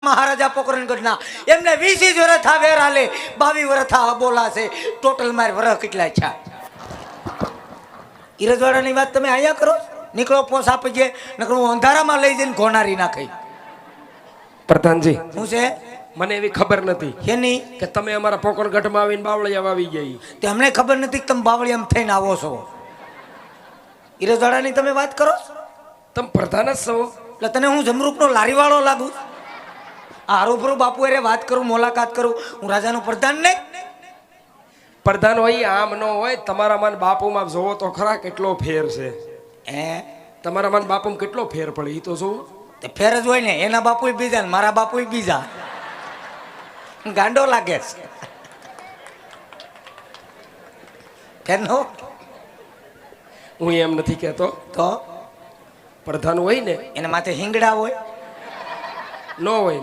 મહારાજા પોકરણગઢના એમને 20 વર્ષ થા વેર હાલે 22 વર્ષ થા બોલા છે ટોટલ માર વર્ષ કેટલા છે ઈરજવાડાની વાત તમે આયા કરો નીકળો પોસ આપી જે નકર હું અંધારામાં લઈ જઈને ઘોનારી નાખી પ્રધાનજી શું છે મને એવી ખબર નથી એની કે તમે અમારા પોકરણગઢમાં આવીને બાવળિયા વાવી ગઈ તે અમને ખબર નથી કે તમે બાવળિયામાં થઈને આવો છો ઈરજવાડાની તમે વાત કરો તમે પ્રધાન જ છો એટલે તને હું જમરૂપનો લારીવાળો લાગુ આરોપરો બાપુ અરે વાત કરું મુલાકાત કરું હું રાજાનો પ્રધાન નહીં પ્રધાન હોય આમ ન હોય તમારા મન બાપુમાં જોવો તો ખરા કેટલો ફેર છે હે તમારા મન બાપુમાં કેટલો ફેર પડે એ તો જોવો તે ફેર જ હોય ને એના બાપુ બીજા ને મારા બાપુ બીજા ગાંડો લાગે છે ફેરનો હું એમ નથી કહેતો તો પ્રધાન હોય ને એના માથે હિંગડા હોય ન હોય